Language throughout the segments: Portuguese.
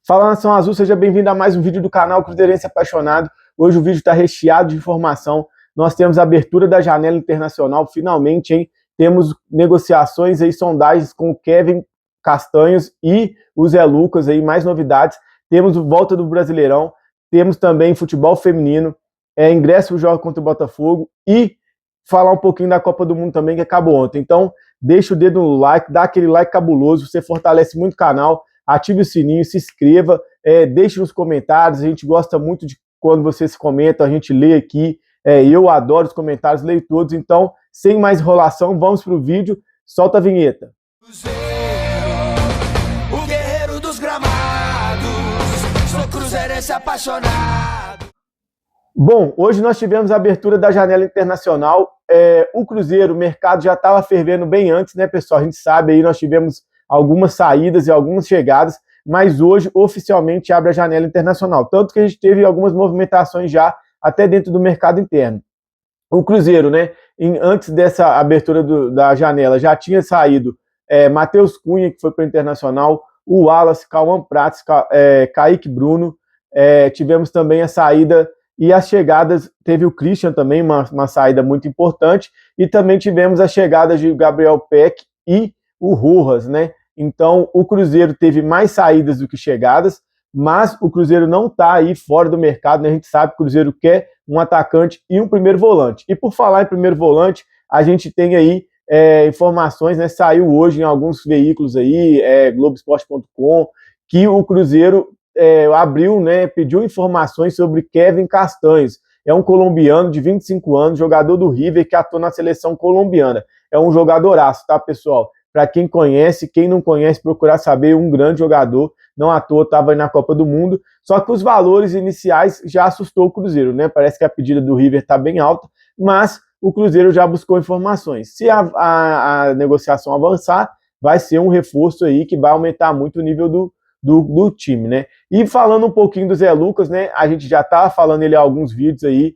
Fala, Nação Azul, seja bem-vindo a mais um vídeo do canal Cruzeirense Apaixonado. Hoje o vídeo está recheado de informação. Nós temos a abertura da janela internacional, finalmente, hein? Temos negociações e sondagens com o Kevin Castanhos e o Zé Lucas, aí, mais novidades. Temos volta do Brasileirão, temos também futebol feminino, ingresso para o jogo contra o Botafogo e falar um pouquinho da Copa do Mundo também, que acabou ontem. Então, deixa o dedo no like, dá aquele like cabuloso, você fortalece muito o canal. Ative o sininho, se inscreva, deixe nos comentários, a gente gosta muito de quando vocês comentam, a gente lê aqui, eu adoro os comentários, leio todos, então, sem mais enrolação, vamos para o vídeo, solta a vinheta. Cruzeiro, o guerreiro dos gramados, sou cruzeirense apaixonado. Bom, hoje nós tivemos a abertura da janela internacional, o Cruzeiro, o mercado já estava fervendo bem antes, né, pessoal, a gente sabe aí, nós tivemos algumas saídas e algumas chegadas, mas hoje oficialmente abre a janela internacional, tanto que a gente teve algumas movimentações já até dentro do mercado interno. O Cruzeiro, né, antes dessa abertura da janela, já tinha saído Matheus Cunha, que foi para o Internacional, o Wallace, Cauã Prats, Kaique Bruno, tivemos também a saída e as chegadas, teve o Christian também, uma saída muito importante, e também tivemos as chegadas de Gabriel Peck e o Rojas, né? Então, o Cruzeiro teve mais saídas do que chegadas, mas o Cruzeiro não está aí fora do mercado, né? A gente sabe que o Cruzeiro quer um atacante e um primeiro volante. E por falar em primeiro volante, a gente tem aí informações, né? Saiu hoje em alguns veículos aí, Globoesporte.com, que o Cruzeiro abriu, né? Pediu informações sobre Kevin Castanhos. É um colombiano de 25 anos, jogador do River, que atua na seleção colombiana. É um jogadoraço, tá, pessoal? Para quem conhece, quem não conhece, procurar saber, um grande jogador, não à toa estava aí na Copa do Mundo, só que os valores iniciais já assustou o Cruzeiro, né? Parece que a pedida do River está bem alta, mas o Cruzeiro já buscou informações. Se a negociação avançar, vai ser um reforço aí que vai aumentar muito o nível do time, né? E falando um pouquinho do Zé Lucas, né? A gente já estava falando ele há alguns vídeos aí,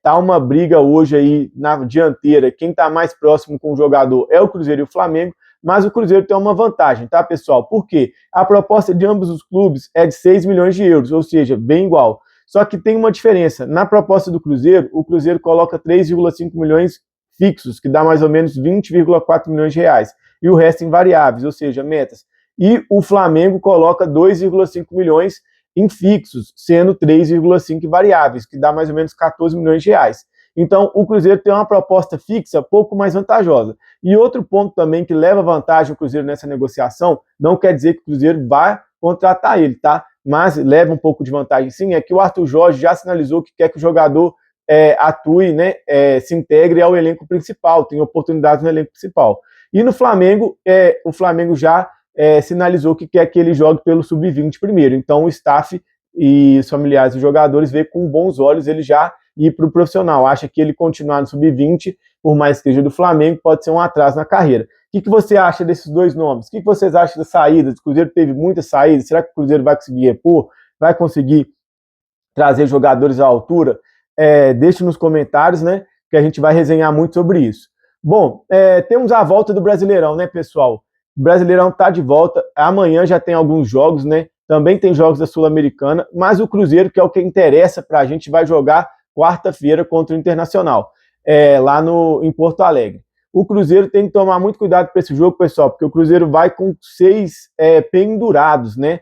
tá uma briga hoje aí na dianteira, quem está mais próximo com o jogador é o Cruzeiro e o Flamengo, mas o Cruzeiro tem uma vantagem, tá, pessoal? Por quê? A proposta de ambos os clubes é de 6 milhões de euros, ou seja, bem igual. Só que tem uma diferença, na proposta do Cruzeiro, o Cruzeiro coloca 3,5 milhões fixos, que dá mais ou menos 20,4 milhões de reais, e o resto em variáveis, ou seja, metas. E o Flamengo coloca 2,5 milhões em fixos, sendo 3,5 variáveis, que dá mais ou menos 14 milhões de reais. Então, o Cruzeiro tem uma proposta fixa pouco mais vantajosa. E outro ponto também que leva vantagem o Cruzeiro nessa negociação, não quer dizer que o Cruzeiro vai contratar ele, tá? Mas leva um pouco de vantagem sim, é que o Arthur Jorge já sinalizou que quer que o jogador atue, né, se integre ao elenco principal, tem oportunidades no elenco principal. E no Flamengo, o Flamengo já sinalizou que quer que ele jogue pelo sub-20 primeiro. Então o staff e os familiares dos jogadores vê com bons olhos ele já ir para o profissional. Acha que ele continuar no sub-20, por mais que seja do Flamengo, pode ser um atraso na carreira. O que você acha desses dois nomes? O que vocês acham das saídas? O Cruzeiro teve muitas saídas. Será que o Cruzeiro vai conseguir repor? Vai conseguir trazer jogadores à altura? Deixe nos comentários, né? Que a gente vai resenhar muito sobre isso. Bom, temos a volta do Brasileirão, né, pessoal? O Brasileirão está de volta, amanhã já tem alguns jogos, né? Também tem jogos da Sul-Americana, mas o Cruzeiro, que é o que interessa para a gente, vai jogar quarta-feira contra o Internacional, lá em Porto Alegre. O Cruzeiro tem que tomar muito cuidado com esse jogo, pessoal, porque o Cruzeiro vai com 6 pendurados, né?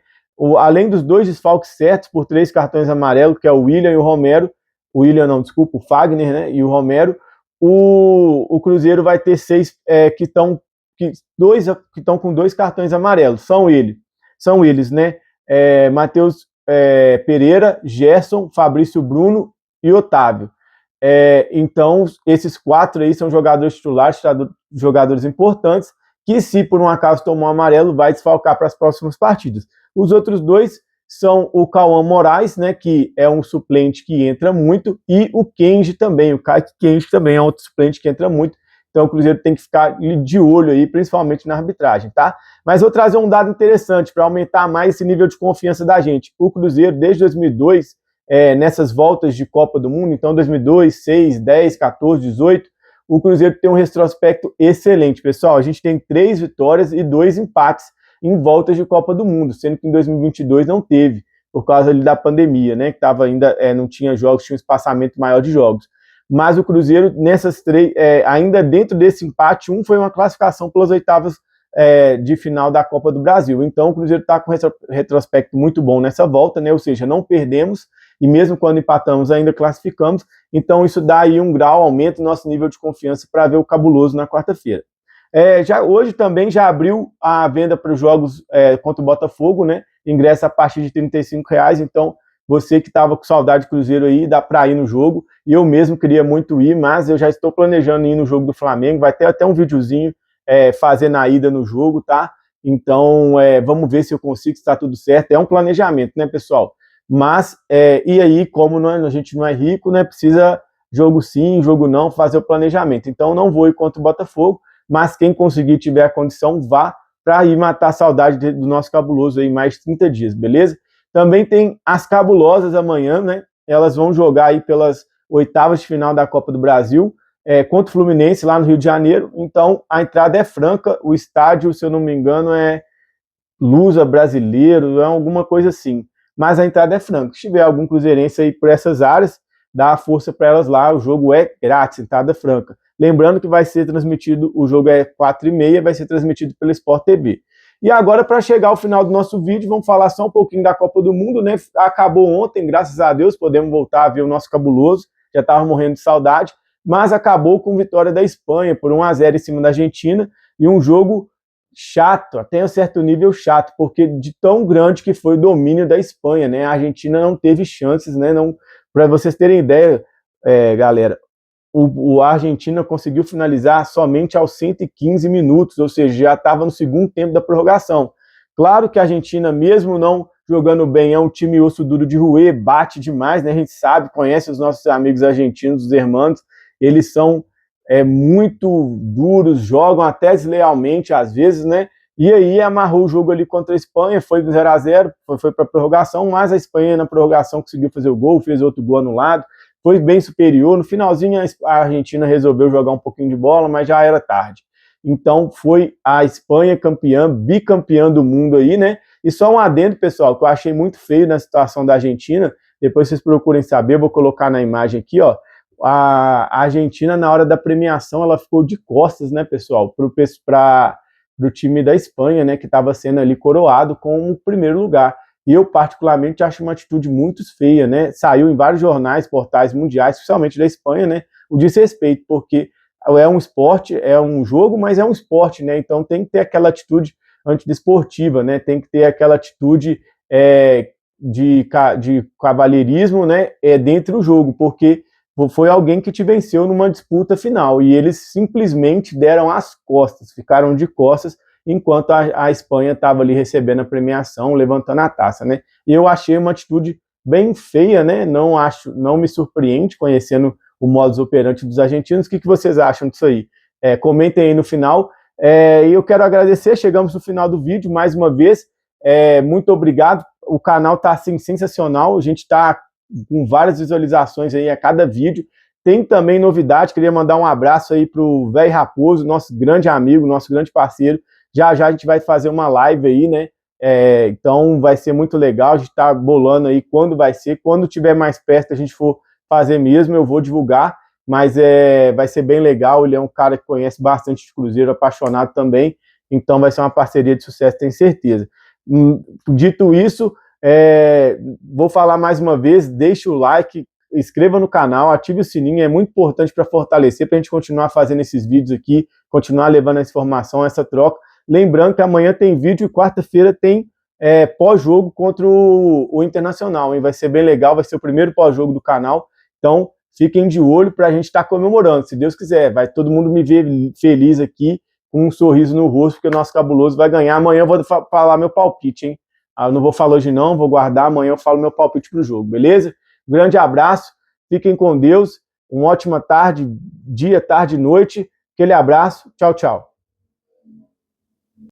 Além dos 2 desfalques certos por 3 cartões amarelos, que é o William e o Romero, o Fagner, né? E o Romero, o Cruzeiro vai ter 6 que estão com 2 cartões amarelos, são eles, né? Matheus Pereira, Gerson, Fabrício Bruno e Otávio. Então, esses 4 aí são jogadores titulares, jogadores importantes, que se por um acaso tomar um amarelo, vai desfalcar para as próximas partidas. Os outros 2 são o Cauã Moraes, né, que é um suplente que entra muito, e o Kenji também, o Kaique Kenji também é outro suplente que entra muito. Então o Cruzeiro tem que ficar de olho aí, principalmente na arbitragem, tá? Mas vou trazer um dado interessante para aumentar mais esse nível de confiança da gente. O Cruzeiro, desde 2002, nessas voltas de Copa do Mundo, então 2002, 6, 10, 14, 18, o Cruzeiro tem um retrospecto excelente, pessoal. A gente tem 3 vitórias e 2 empates em voltas de Copa do Mundo, sendo que em 2022 não teve, por causa ali da pandemia, né, que tava ainda, não tinha jogos, tinha um espaçamento maior de jogos. Mas o Cruzeiro, nessas três, ainda dentro desse empate, foi uma classificação pelas oitavas de final da Copa do Brasil. Então o Cruzeiro está com retrospecto muito bom nessa volta, né? Ou seja, não perdemos e mesmo quando empatamos ainda classificamos. Então isso dá aí um grau, aumenta o nosso nível de confiança para ver o Cabuloso na quarta-feira. Hoje também já abriu a venda para os jogos contra o Botafogo, né? Ingresso a partir de R$35, então você que estava com saudade do Cruzeiro aí, dá para ir no jogo. E eu mesmo queria muito ir, mas eu já estou planejando ir no jogo do Flamengo, vai ter até um videozinho fazendo a ida no jogo, tá? Então, vamos ver se eu consigo, se está tudo certo. É um planejamento, né, pessoal? Mas, e aí, como a gente não é rico, né, precisa jogo sim, jogo não, fazer o planejamento. Então, não vou ir contra o Botafogo, mas quem conseguir, tiver a condição, vá para ir matar a saudade do nosso Cabuloso aí mais 30 dias, beleza? Também tem as Cabulosas amanhã, né? Elas vão jogar aí pelas oitavas de final da Copa do Brasil, contra o Fluminense, lá no Rio de Janeiro. Então, a entrada é franca, o estádio, se eu não me engano, é Lusa Brasileiro, é alguma coisa assim. Mas a entrada é franca. Se tiver algum cruzeirense aí por essas áreas, dá força para elas lá, o jogo é grátis, entrada franca. Lembrando que vai ser transmitido, o jogo é 4h30, vai ser transmitido pela Sport TV. E agora, para chegar ao final do nosso vídeo, vamos falar só um pouquinho da Copa do Mundo, né? Acabou ontem, graças a Deus, podemos voltar a ver o nosso Cabuloso, já estava morrendo de saudade, mas acabou com vitória da Espanha por 1-0 em cima da Argentina, e um jogo chato, até um certo nível chato, porque de tão grande que foi o domínio da Espanha, né? A Argentina não teve chances, né? Para vocês terem ideia, galera, a Argentina conseguiu finalizar somente aos 115 minutos, ou seja, já estava no segundo tempo da prorrogação. Claro que a Argentina, mesmo não jogando bem, é um time osso duro de roer, bate demais, né? A gente sabe, conhece os nossos amigos argentinos, os hermanos, eles são muito duros, jogam até deslealmente às vezes, né? E aí amarrou o jogo ali contra a Espanha, foi 0-0, foi para a prorrogação, mas a Espanha na prorrogação conseguiu fazer o gol, fez outro gol anulado, foi bem superior. No finalzinho a Argentina resolveu jogar um pouquinho de bola, mas já era tarde. Então foi a Espanha campeã, bicampeã do mundo aí, né? E só um adendo, pessoal, que eu achei muito feio na situação da Argentina, depois vocês procurem saber, eu vou colocar na imagem aqui, ó. A Argentina, na hora da premiação, ela ficou de costas, né, pessoal, para o time da Espanha, né, que estava sendo ali coroado com o primeiro lugar. E eu, particularmente, acho uma atitude muito feia, né? Saiu em vários jornais, portais mundiais, especialmente da Espanha, né? O desrespeito, porque é um esporte, é um jogo, mas é um esporte, né? Então tem que ter aquela atitude antidesportiva, né? Tem que ter aquela atitude de cavalheirismo, né? Dentro do jogo, porque foi alguém que te venceu numa disputa final e eles simplesmente deram as costas, ficaram de costas, enquanto a Espanha estava ali recebendo a premiação, levantando a taça, né? E eu achei uma atitude bem feia, né? Não me surpreende, conhecendo o modus operandi dos argentinos. O que vocês acham disso aí? Comentem aí no final. E eu quero agradecer, chegamos no final do vídeo, mais uma vez, muito obrigado. O canal está assim, sensacional, a gente está com várias visualizações aí a cada vídeo. Tem também novidade, queria mandar um abraço aí pro Velho Raposo, nosso grande amigo, nosso grande parceiro. Já a gente vai fazer uma live aí, né? Então vai ser muito legal, a gente tá bolando aí quando vai ser. Quando tiver mais perto, a gente for fazer mesmo, eu vou divulgar, mas vai ser bem legal. Ele é um cara que conhece bastante de Cruzeiro, apaixonado também, então vai ser uma parceria de sucesso, tenho certeza. Dito isso, vou falar mais uma vez, deixe o like, inscreva no canal, ative o sininho, é muito importante para fortalecer, para a gente continuar fazendo esses vídeos aqui, continuar levando essa informação, essa troca. Lembrando que amanhã tem vídeo e quarta-feira tem pós-jogo contra o Internacional, hein? Vai ser bem legal, vai ser o primeiro pós-jogo do canal, então fiquem de olho para a gente estar comemorando, se Deus quiser, vai todo mundo me ver feliz aqui, com um sorriso no rosto, porque o nosso Cabuloso vai ganhar. Amanhã eu vou falar meu palpite, hein? Eu não vou falar hoje não, vou guardar, amanhã eu falo meu palpite pro jogo, beleza? Grande abraço, fiquem com Deus, uma ótima tarde, dia, tarde, noite, aquele abraço, tchau, tchau.